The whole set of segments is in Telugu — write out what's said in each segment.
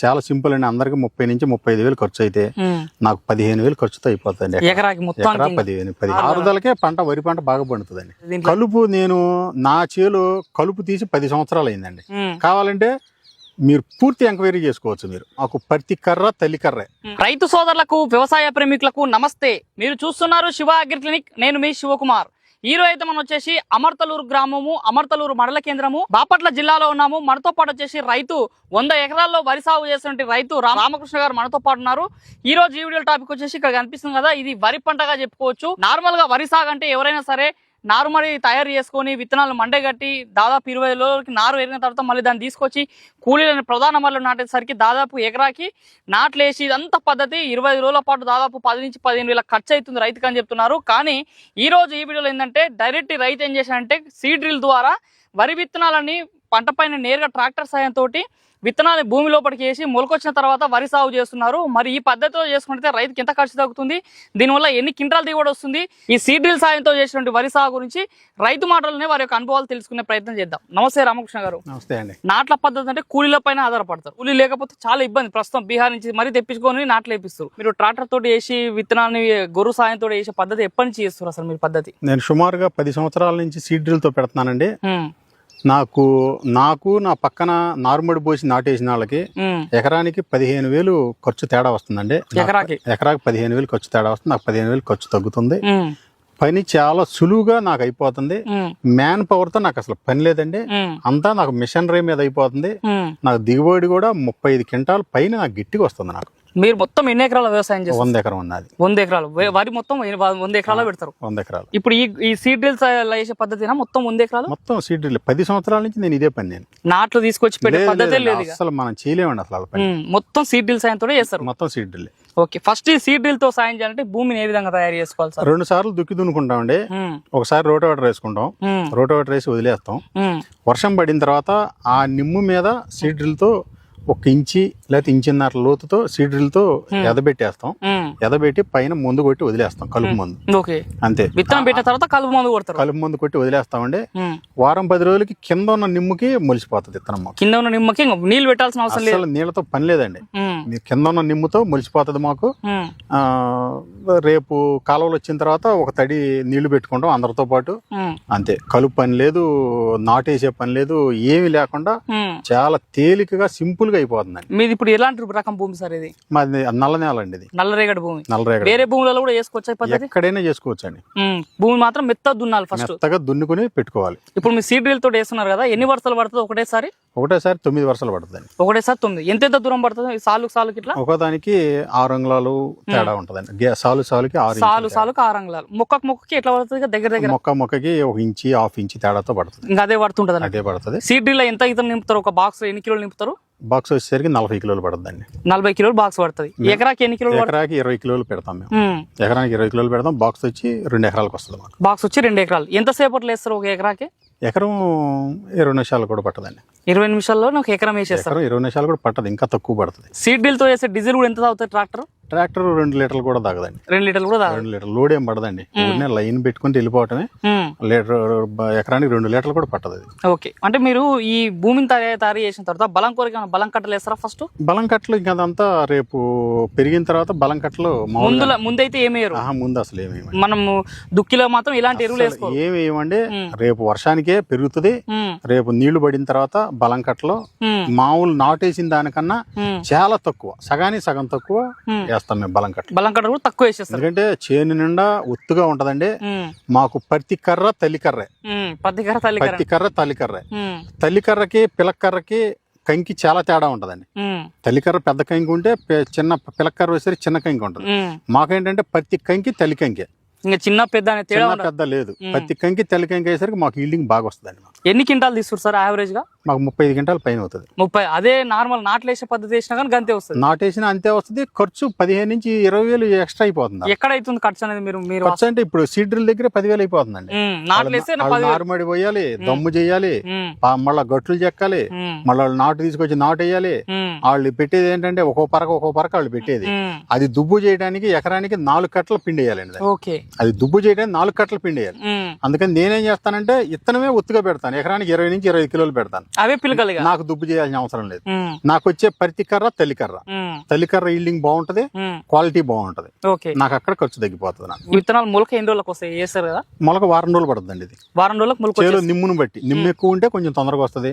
చాలా సింపుల్ అండి. అందరికి 30 నుంచి 35,000 ఖర్చు అయితే నాకు 15,000 ఖర్చుతో అయిపోతుంది. ఎకరాకి మొత్తం 15 ఆరుదలకే వరి పంట బాగా పండుతుందండి. కలుపు నేను నా చేలో కలుపు తీసి 10 సంవత్సరాలు అయిందండి. కావాలంటే మీరు పూర్తి ఎంక్వైరీ చేసుకోవచ్చు. మీరు మాకు ప్రతి కర్ర తల్లి కర్రే. రైతు సోదరులకు వ్యవసాయ ప్రేమికులకు నమస్తే. మీరు చూస్తున్నారు శివ అగ్రి క్లినిక్. నేను మీ శివకుమార్. ఈ రోజు అయితే మనం వచ్చేసి అమర్తలూరు గ్రామము, అమర్తలూరు మండల కేంద్రము, బాపట్ల జిల్లాలో ఉన్నాము. మనతో పాటు వచ్చేసి రైతు 100 ఎకరాల్లో వరి సాగు చేస్తున్న రైతు రామకృష్ణ గారు మనతో పాటు ఉన్నారు. ఈ రోజు ఈ వీడియో టాపిక్ వచ్చేసి ఇక్కడ కనిపిస్తుంది కదా, ఇది వరి పంటగా చెప్పుకోవచ్చు. నార్మల్ గా వరి సాగు అంటే ఎవరైనా సరే నారుమడి తయారు చేసుకొని విత్తనాలు మండగట్టి దాదాపు 20 రోజులకి నారు ఎరిగిన తర్వాత మళ్ళీ దాన్ని తీసుకొచ్చి కూలీలను ప్రధాన మరలు నాటేసరికి దాదాపు ఎకరాకి నాట్లేసి ఇదంతా పద్ధతి 20 రోజుల పాటు దాదాపు 10 నుంచి 15 వేల ఖర్చు అవుతుంది రైతుకు అని చెప్తున్నారు. కానీ ఈ రోజు ఈ వీడియోలో ఏంటంటే డైరెక్ట్ రైతు ఏం చేశాడంటే సీడ్ డ్రిల్ ద్వారా వరి విత్తనాలని పంట పైన నేరుగా ట్రాక్టర్ సాయంతో విత్తనాలు భూమి లోపలికి వేసి మొలకొచ్చిన తర్వాత వరి సాగు చేస్తున్నారు. మరి ఈ పద్ధతిలో చేసుకుంటే రైతుకి ఎంత ఖర్చు తగ్గుతుంది, దీనివల్ల ఎన్ని క్వింటాల్ దిగుబడి వస్తుంది, ఈ సీడ్ డ్రిల్ సాయంతో చేసినటువంటి వరి సాగు గురించి రైతు మాటలనే వారి యొక్క అనుభవాలు తెలుసుకునే ప్రయత్నం చేద్దాం. నమస్తే రామకృష్ణ గారు. నమస్తే అండి. నాట్ల పద్ధతి అంటే కూలీల పైన ఆధారపడతారు. కూలీ లేకపోతే చాలా ఇబ్బంది. ప్రస్తుతం బీహార్ నుంచి మరీ తెప్పించుకొని నాట్లు వేపిస్తారు. మీరు ట్రాక్టర్ తోటి వేసి విత్తనాన్ని గొర్రు సాయంతో వేసే పద్ధతి ఎప్పటి నుంచి చేస్తారు అసలు మీరు పద్ధతి? నేను సుమారుగా 10 సంవత్సరాల నుంచి సీడ్ డ్రిల్ తో పెడుతున్నానండి. నాకు నా పక్కన నారుమడి పోసి నాటేసిన వాళ్ళకి ఎకరానికి 15,000 ఖర్చు తేడా వస్తుందండి. ఎకరాకి 15,000 ఖర్చు తేడా వస్తుంది. నాకు 15,000 ఖర్చు తగ్గుతుంది. పని చాలా సులువుగా నాకు అయిపోతుంది. మ్యాన్ పవర్ తో నాకు అసలు పని లేదండి. అంతా నాకు మిషనరీ మీద అయిపోతుంది. నాకు దిగుబడి కూడా 35 క్వింటాల్ పైన నాకు గట్టిగా వస్తుంది. నాకు మీరు మొత్తం ఎన్ని ఎకరాల వ్యవసాయం చేస్తారు? 100 ఎకరం ఉన్నది. 100 ఎకరాలు వరి మొత్తం 100 ఎకరాలు పెడతారు. 100 ఎకరాలు. ఇప్పుడు ఈ సీడ్ డ్రిల్స్ వేసే పద్ధతినా మొత్తం 100 ఎకరాలు? మొత్తం సీడ్ డ్రిల్ 10 సంవత్సరాల నుంచి నేను ఇదే పని. నేను నాట్లు తీసుకొచ్చి పెట్టే పద్ధతి లేదు అసలు, మనం చేయలేమండి అసలు పని. మొత్తం సీడ్ డ్రిల్ సాయంతో చేస్తారు. మొత్తం సీడ్ డ్రిల్. ఓకే, ఫస్ట్ ఈ సీడ్ డ్రిల్ తో సాయం చేయాలంటే భూమిని ఏ విధంగా తయారు చేసుకోవాలి సార్? 2 సార్లు దుక్కి దున్నుకుంటామండి. ఒకసారి రోటోవేటర్ వేసుకుంటాం. రోటోవేటర్ వేసి వదిలేస్తాం. వర్షం పడిన తర్వాత ఆ నిమ్ము మీద సీడ్ డ్రిల్ తో 1 ఇంచి లేకపోతే ఇంచున్నర లోతుతో సీడ్ డ్రిల్ తో ఎదబెట్టేస్తాం. ఎదబెట్టి పైన ముందు కొట్టి వదిలేస్తాం, కలుపు మందు. ఓకే, అంతే. విత్తనం పెట్టిన తర్వాత కలుపు మందు కొడతారు. కలుపు మందు కొట్టి వదిలేస్తామండి. వారం 10 రోజులకి కింద ఉన్న నిమ్ముకి మొలిసిపోతుంది విత్తనం. కింద ఉన్న నిమ్మకి నీళ్లు పెట్టాల్సిన అవసరం లేదు. నీళ్ళతో పని లేదండి. కింద ఉన్న నిమ్ముతో మొలిసిపోతుంది మాకు. రేపు కాలువలు వచ్చిన తర్వాత ఒక తడి నీళ్లు పెట్టుకుంటాం అందరితో పాటు. అంతే, కలుపు పని లేదు, నాటేసే పని లేదు, ఏమి లేకుండా చాలా తేలికగా సింపుల్ గా అయిపోతుందండి. మీది ఇప్పుడు ఎలాంటి రకం భూమి సార్ ఇది? మాది నల్ల నేల అండి. ఇది నల్లరేగడి భూమి. నల్లరేగడి. వేరే భూములలో కూడా చేసుకోవచ్చు, ఎక్కడైనా చేసుకోవచ్చు అండి. భూమి మాత్రం మెత్తగా దున్నాలి. ఫస్ట్ మెత్తగా దున్నుకుని పెట్టుకోవాలి. ఇప్పుడు మీ సీడ్ డ్రిల్ తోటి వేస్తున్నారు కదా, ఎన్ని వరుసలు పడుతుంది ఒకటేసారి? 9 వరుసలు పడుతుంది. ఒకటేసారి 9. ఎంత దూరం పడుతుంది సాలుకి ఇట్లా? ఒకదానికి 6 అంగుళాలు తేడా ఉంటదండి. సాలుకి 6 అంగుళాలు. మొక్కకి ఎట్లా పడుతుంది? దగ్గర మొక్కకి 1 ఇంచి 1/2 ఇంచి తేడాతో పడుతుంది. ఇంకా అదే పడుతుంటది. అదే పడుతుంది. సీడ్ డ్రిల్ ఎంత ఇతను నింపుతారు? ఒక బాక్స్ ఎన్ని కిలోలు నింపుతారు? బాక్స్ వచ్చేసరికి 40 కిలోలు పడుతుందండి. 40 కిలోలు బాక్స్ పడుతుంది. ఎకరాకి ఎన్ని కిలోలు? ఎకరాకి 20 కిలోలు పెడతాం మేము. ఎకరానికి 20 కిలోలు పెడతాం. బాక్స్ వచ్చి 2 ఎకరాలకు వస్తుంది మాకు. బాక్స్ వచ్చి 2 ఎకరాలు. ఎంత సేపట్లో వేస్తారు ఒక ఎకరాకి? ఎకరం 20 నిమిషాలు కూడా పట్టదండి. 20 నిమిషాల్లో నాకు ఎకరం వేసేస్తారు. 20 నిమిషాలు కూడా పట్టదు, ఇంకా తక్కువ పడుతుంది. సీడ్ డ్రిల్ తో వేసే డీజిల్ కూడా ఎంత తాగుతుంది ట్రాక్టర్ 2 లీటర్లు కూడా తాగదండి. 2 లీటర్లు కూడా తాగదు. 2 లీటర్లు లోడ్ ఏం పడదండి. లైన్ పెట్టుకుని వెళ్ళిపోవటమే. ఎకరానికి 2 లీటర్లు కూడా పట్టదు. ఓకే, అంటే మీరు ఈ భూమిని తయారు చేసిన తర్వాత బలం కోరిక బలం కట్టలు వేస్తారా? ఫస్ట్ బలం కట్టలు ఇంకా అదంతా రేపు పెరిగిన తర్వాత బలం కట్టలు ముందైతే ఏమేయరు. ముందు అసలు ఏమి మనము దుక్కిలో మాత్రం ఇలాంటి ఎరువులు వేసుకోవాలి. ఏమేయమండి, రేపు వర్షానికే పెరుగుతుంది. రేపు నీళ్లు పడిన తర్వాత బలం కట్టలు మామూలు నాటేసిన దానికన్నా చాలా తక్కువ, సగానికి సగం తక్కువ వేస్తాం మేము బలం కట్టలు కూడా తక్కువ వేసేస్తాం. ఎందుకంటే చేను నిండా ఒత్తుగా ఉంటదండి. మాకు ప్రతి కర్ర తల్లి కర్రే. తల్లి కర్రకి పిలక్కర్రకి కంకి చాలా తేడా ఉంటదండి. తల్లికర్ర పెద్ద కంకి ఉంటే చిన్న పిలక్కర్ర వేసరికి చిన్న కంకి ఉంటది. మాకేంటంటే ప్రతి కంకి తల్లి కంకి. ఇంకా చిన్న పెద్ద పెద్ద లేదు. ప్రతి కంకి తల్లి కంకి వేసరికి మాకు ఈల్డింగ్ బాగా వస్తుంది. ఎన్ని క్వింటాలు తీసుకుంటారు సార్ యావరేజ్ గా? మాకు 35 క్వింటాల పైన అవుతుంది. 30. అదే నార్మల్ నాట్లేసే పద్ధతి వేసినా కానీ అంతే వస్తుంది. నాటేసినా అంతే వస్తుంది. ఖర్చు 15 నుంచి 20,000 ఎక్స్ట్రా అయిపోతుంది. ఎక్కడ అవుతుంది ఖర్చు అనేది? మీరు ఖర్చు అంటే ఇప్పుడు సీడ్ డ్రిల్ దగ్గర 10,000 అయిపోతుందండి. నారుమడి పోయాలి, దమ్ము చేయాలి, మళ్ళా గట్లు చెక్కాలి, మళ్ళీ నాటు తీసుకొచ్చి నాటు వేయాలి. వాళ్ళు పెట్టేది ఏంటంటే ఒక్కో పరక వాళ్ళు పెట్టేది. అది దుబ్బు చేయడానికి ఎకరానికి 4 కట్టలు పిండి వేయాలండి. ఓకే, అది దుబ్బు చేయడానికి 4 కట్టలు పిండి వేయాలి. అందుకని నేనేం చేస్తానంటే ఇత్తనమే ఒత్తుగా పెడతాను. ఎకరానికి 20 నుంచి 25 కిలోలు పెడతాను. అవే పిలకలుగా నాకు దుబ్బు చేయాల్సిన అవసరం లేదు. నాకు వచ్చే ప్రతి కర్ర తల్లికర్ర ఈల్డింగ్ బాగుంటది, క్వాలిటీ బాగుంటది. నాకు అక్కడ ఖర్చు తగ్గిపోతుంది. నాకు విత్తనాలు మొలక ఎన్ని రోజులకు వస్తాయి చేస్తారు కదా? మొలక వారం రోజులు పడుతుందండి. ఇది వారం రోజులకు మొలక నిమ్మును బట్టి. నిమ్ము ఎక్కువ ఉంటే కొంచెం తొందరగా వస్తుంది,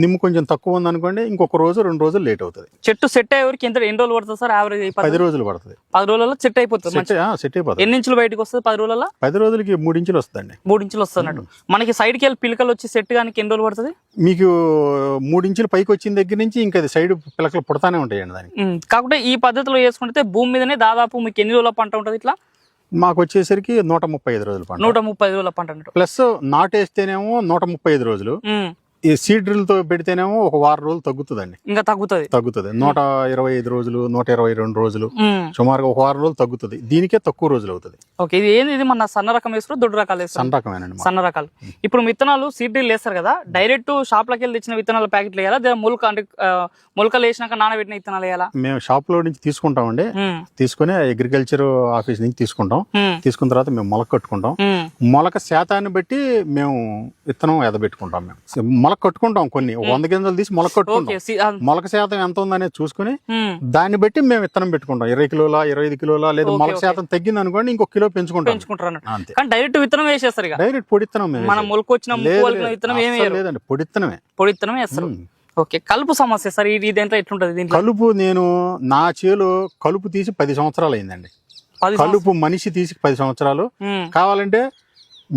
నిమ్ము కొంచెం తక్కువ ఉంది అనుకోండి ఇంకొక రోజు 2 రోజులు లేట్ అవుతుంది. చెట్టు సెట్ అయ్యేవరకు ఎన్ని రోజులు పడుతుంది సార్? యావరేజ్ 10 రోజులు పడుతుంది. 10 రోజుల్లో సెట్ అయిపోతుంది. సెట్ అయిపోతుంది. ఎన్ని ఇంచులు బయటకు వస్తుంది 10 రోజులలో? 10 రోజులకి 3 ఇంచులు వస్తుందండి. 3 ఇంచులు వస్తున్నట్టు. మనకి సైడ్ కి వెళ్ళి పిలకలు వచ్చి సెట్ గానికి ఎన్ని రోజులు పడుతుంది? మీకు 3 ఇంచులు పైకి వచ్చిన దగ్గర నుంచి ఇంకా సైడ్ పిలకలు పుడతానే ఉంటాయండి దానికి. కాకపోతే ఈ పద్ధతిలో చేసుకుంటే భూమి మీదనే దాదాపు మీకు ఎన్ని రోజుల పంట ఉంటుంది? ఇట్లా మాకు వచ్చేసరికి 135 రోజులు పంట. 135 రోజుల పంట ప్లస్ నాటేస్తేనేమో 135 రోజులు. ఈ సీడ్ డ్రిల్ తో పెడితేనేమో ఒక వారం రోజులు తగ్గుతుందండి. ఇంకా తగ్గుతుంది 125 రోజులు, 122 రోజులు, సుమారుగా ఒక వారం రోజులు తగ్గుతుంది. దీనికే తక్కువ రోజులు అవుతుంది. ఓకే, ఇది ఏంది? ఇది మన సన్న రకం వేస్తారు, దొడ్డు రకాలు వేస్తారు? సన్న రకమేనండి. సన్న రకాలు. ఇప్పుడు విత్తనాలు సీడ్ డ్రిల్ వేస్తారు కదా, డైరెక్ట్ షాప్ లోకి వెళ్ళి తెచ్చిన విత్తనాల ప్యాకెట్లు వేయాలా? మొలక అంటే మొలకలు వేసినాక నానబెట్టిన విత్తనాలు వేయాలా? మేము షాప్ లో నుంచి తీసుకుంటామండి. తీసుకుని అగ్రికల్చర్ ఆఫీస్ నుంచి తీసుకుంటాం. తీసుకున్న తర్వాత మేము మొలక కట్టుకుంటాం. మొలక శాతాన్ని బట్టి మేము విత్తనం ఎదబెట్టుకుంటాం. మేము మొలక కట్టుకుంటాం. కొన్ని 100 గింజలు తీసి మొలక కట్టుకుంటాం. మొలక శాతం ఎంత ఉందనేది చూసుకుని దాన్ని బట్టి మేము విత్తనం పెట్టుకుంటాం. 20 కిలోల, 25 కిలోల, లేదా మొలక శాతం తగ్గింది అనుకోండి ఇంకొక కిలో పెంచుకుంటాం. డైరెక్ట్ విత్తనం వేసేస్తారు. డైరెక్ట్ పొడిత్తనం లేదండి, పొడిత్తనం వేస్తారు. ఓకే, కలుపు సమస్య సార్ ఇదేంటో ఎట్లుంటది? కలుపు నేను నా చేలో కలుపు తీసి 10 సంవత్సరాలు అయిందండి. కలుపు మనిషి తీసి 10 సంవత్సరాలు. కావాలంటే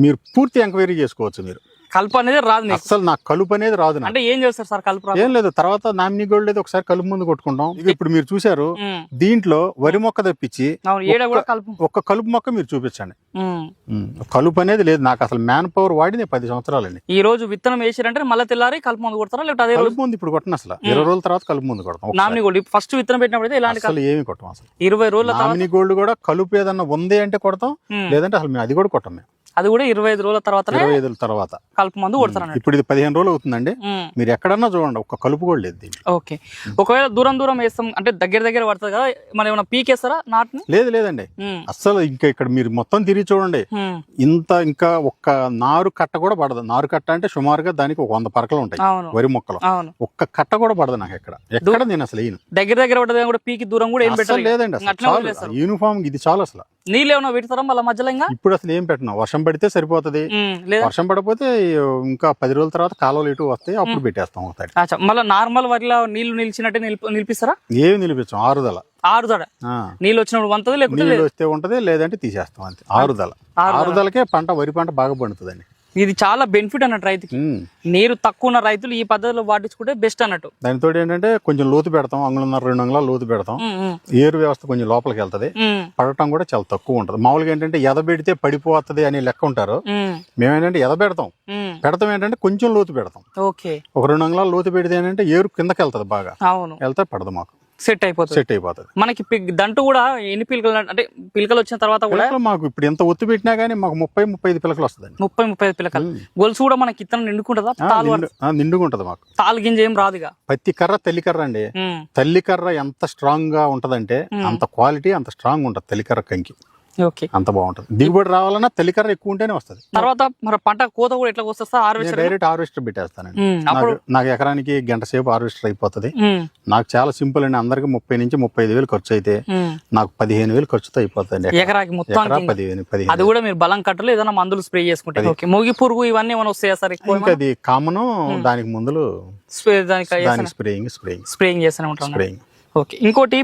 మీరు పూర్తి ఎంక్వైరీ చేసుకోవచ్చు. మీరు కలుపు అనేది రాదు అసలు. నాకు కలుపు అనేది రాదు. అంటే ఏం చేస్తారు సార్ కలుపు? ఏం లేదు, తర్వాత నామినీ గోల్డ్ లేదు, ఒకసారి కలుపు ముందు కొట్టుకుంటాం. ఇప్పుడు మీరు చూసారు దీంట్లో వరి మొక్క తప్పించి ఒక్క కలుపు మొక్క మీరు చూపించండి. కలుపు అనేది లేదు నాకు అసలు. మ్యాన్ పవర్ వాడి 10 సంవత్సరాలండి. ఈ రోజు విత్తనం వేసారంటే మళ్ళీ తెల్లారి కలుపు ముందు కొడతారా? లేకపోతే అదే కలుపు ముందు ఇప్పుడు కొట్టను అసలు. 20 రోజుల తర్వాత కలుపు ముందు కొడతాం. నామినీ గోల్డ్ ఫస్ట్ విత్తనం పెట్టినప్పుడు ఇలాంటి అసలు ఏమి కొట్టం. అసలు 20 రోజుల నామినీ గోల్డ్ కూడా కలుపు ఏదన్నా ఉంది అంటే కొడతాం, లేదంటే అసలు మేము అది కూడా కొట్టం. మేము అది కూడా 25 రోజుల తర్వాత 25 రోజుల తర్వాత కలుపు మందు కొడతారు. ఇప్పుడు ఇది 15 రోజులు అవుతుందండి. మీరు ఎక్కడన్నా చూడండి ఒక్క కలుపు కూడా లేదు. ఓకే, ఒకవేళ దూరం వేస్తాం అంటే దగ్గర పడుతుంది కదా, మరి ఏమైనా పీకేస్తారా నాటుని? లేదండి అస్సలు. ఇంకా ఇక్కడ మీరు మొత్తం తిరిగి చూడండి, ఇంకా ఒక్క నారు కట్ట కూడా పడదు. నారు కట్ట అంటే సుమారుగా దానికి 100 పరకలు ఉంటాయి వరి మొక్కలు. ఒక్క కట్ట కూడా పడదు నాకు ఎక్కడ. నేను అసలు దగ్గర పడ్డది కూడా పీకి దూరం కూడా ఏం పెట్టాలి లేదండి. అసలు యూనిఫామ్ ఇది చాలు. అసలు నీళ్ళు ఏమైనా పెడతారా మళ్ళీ మధ్యలో? ఇప్పుడు అసలు ఏం పెట్టినా, వర్షం పడితే సరిపోతుంది. వర్షం పడిపోతే ఇంకా 10 రోజుల తర్వాత కాలువలు ఇటు వస్తాయి, అప్పుడు పెట్టేస్తాం. మళ్ళీ నార్మల్ వరిలో నీళ్లు నిలిచినట్టే నిలిపిస్తారా? ఏమి నిలిపించాం, ఆరుదల నీళ్ళు వచ్చినప్పుడు వంతది, లేకపోతే నీళ్ళు వస్తే ఉంటది, లేదంటే తీసేస్తాం అంతే. ఆరుదలకే వరి పంట బాగా పండుతుందండి. ఇది చాలా బెనిఫిట్ అన్నట్టు రైతుకి. నీరు తక్కువ ఉన్న రైతులు ఈ పద్ధతిలో పాటించుకుంటే బెస్ట్ అన్నట్టు. దానితో ఏంటంటే కొంచెం లోతు పెడతాం, 1.5-2 అంగుళాలు లోతు పెడతాం. ఏరు వ్యవస్థ కొంచెం లోపలికి వెళ్తది, పడటం కూడా చాలా తక్కువ ఉంటది. మామూలుగా ఏంటంటే ఎదబెడితే పడిపోతుంది అని లెక్క ఉంటారు. మేమేంటంటే ఎదబెడతాం, ఏంటంటే కొంచెం లోతు పెడతాం. ఒక 2 అంగుళాలు లోతు పెడితే ఏంటంటే ఏరు కిందకి వెళ్తది, బాగా వెళ్తే పడదు, మాకు సెట్ అయిపోతుంది. మనకి దంటు కూడా ఎన్ని పిలకలు అంటే పిలకలు వచ్చిన తర్వాత కూడా మాకు ఇప్పుడు ఎంత ఒత్తు పెట్టినా గానీ మాకు 30-35 పిలకలు వస్తుంది. 30-35 పిలకలు. గొలుసు కూడా మనకి ఇత్తనం నిండుకుంటదా? నిండుకుంటది. మాకు తాలు గింజ ఏం రాదుగా. పత్తి కర్ర తల్లికర్ర అండి. తల్లికర్ర ఎంత స్ట్రాంగ్ గా ఉంటదంటే అంత క్వాలిటీ, అంత స్ట్రాంగ్ ఉంటది తల్లికర్ర కంకి. అంత బాగుంటది. దిగుబడి రావాలన్నా తల్లికర్ర ఎక్కువ ఉంటేనే వస్తుంది. తర్వాత మరి పంట కోత కూడా ఎట్లా వస్తా? డైరెక్ట్ హార్వెస్టర్ పెట్టేస్తానండి. నాకు ఎకరానికి గంట సేపు హార్వెస్టర్ అయిపోతుంది. నాకు చాలా సింపుల్ అండి. అందరికి 30 నుంచి 35 వేలు ఖర్చు అయితే నాకు 15,000 ఖర్చుతో అయిపోతుంది ఎకరాకి మొత్తం. 15,000. అది కూడా మీరు బలం కట్టలు ఏదైనా మందులు స్ప్రే చేసుకుంటే మొగి పురుగు ఇవన్నీ ఏమైనా వస్తాయా సార్? అది కామన్. దానికి ముందులు స్ప్రేయింగ్ చేస్తూనే ఉంటాం. ఓకే, ఇంకోటి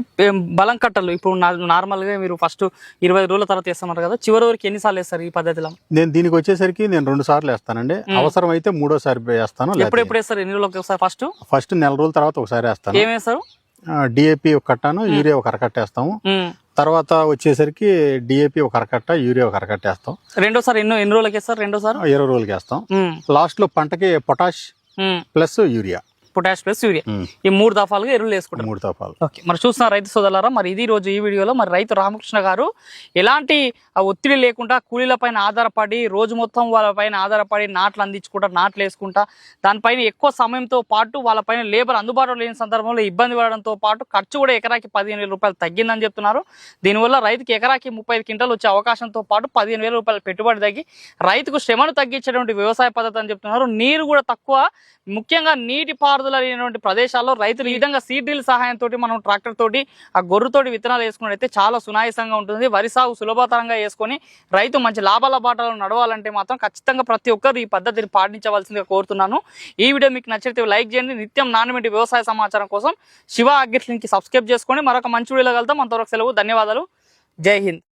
బలం కట్టలు. ఇప్పుడు నార్మల్ గా మీరు ఫస్ట్ 20 రోజుల తర్వాత వేస్తున్నారు కదా, చివరి వరకు ఎన్నిసార్లు వేస్తారు ఈ పద్ధతిలో? నేను దీనికి వచ్చేసరికి 2 సార్లు వేస్తానండి. అవసరం అయితే 3వ సారి వేస్తాను. ఎప్పుడు వేస్తారు? ఎన్ని రోజులకి ఒకసారి? ఫస్ట్ నెల రోజుల తర్వాత ఒకసారి వేస్తాను. ఏం వేస్తారు? డిఏపి ఒక కట్టాను, యూరియా ఒక అరకట్ట వేస్తాము. తర్వాత వచ్చేసరికి డిఏపి ఒక అరకట్ట, యూరియా ఒక అరకట్ట వేస్తాం. రెండోసారి ఎన్ని రోజులకి వేస్తారు? 20 రోజులకి వేస్తాం. లాస్ట్ లో పంటకి potash plus urea potash plus urea ఈ 3 దఫాలుగా ఎరువులు వేసుకుంటారు. 3 దఫాలు. ఓకే, మరి చూస్తున్న రైతు సోదరులారా, మరి ఇది రోజు ఈ వీడియోలో మరి రైతు రామకృష్ణ గారు ఎలాంటి ఒత్తిడి లేకుండా కూలీల పైన ఆధారపడి రోజు మొత్తం వాళ్ళ పైన ఆధారపడి నాట్లు అందించుకుంటా, నాట్లు వేసుకుంటా, దానిపైన ఎక్కువ సమయంతో పాటు వాళ్ళపైన లేబర్ అందుబాటులో లేని సందర్భంలో ఇబ్బంది పడడంతో పాటు ఖర్చు కూడా ఎకరాకి 15,000 రూపాయలు తగ్గిందని చెప్తున్నారు. దీనివల్ల రైతుకి ఎకరాకి 35 క్వింటాలు వచ్చే అవకాశంతో పాటు 15,000 రూపాయలు పెట్టుబడి తగ్గి రైతుకు శ్రమను తగ్గించేటువంటి వ్యవసాయ పద్ధతి అని చెప్తున్నారు. నీరు కూడా తక్కువ, ముఖ్యంగా నీటి పారుదల లేనటువంటి ప్రదేశాల్లో రైతులు ఈ విధంగా సీడ్ డ్రిల్ సహాయంతో మనం ట్రాక్టర్ తోటి ఆ గొర్రుతోటి విత్తనాలు వేసుకున్నట్టయితే చాలా సునాయాసంగా ఉంటుంది. వరి సాగు సులభతరంగా వేసుకొని రైతు మంచి లాభాల బాటలో నడవాలంటే మాత్రం ఖచ్చితంగా ప్రతి ఒక్కరు ఈ పద్ధతిని పాటించవలసిందిగా కోరుతున్నాను. ఈ వీడియో మీకు నచ్చితే లైక్ చేయండి. నిత్యం నాణ్యమైన వ్యవసాయ సమాచారం కోసం శివ అగ్రిక్లినిక్ కి సబ్స్క్రైబ్ చేసుకోండి. మరొక మంచి వీడియోలో కలుద్దాం. అంతవరకు సెలవు. ధన్యవాదాలు. జై హింద్.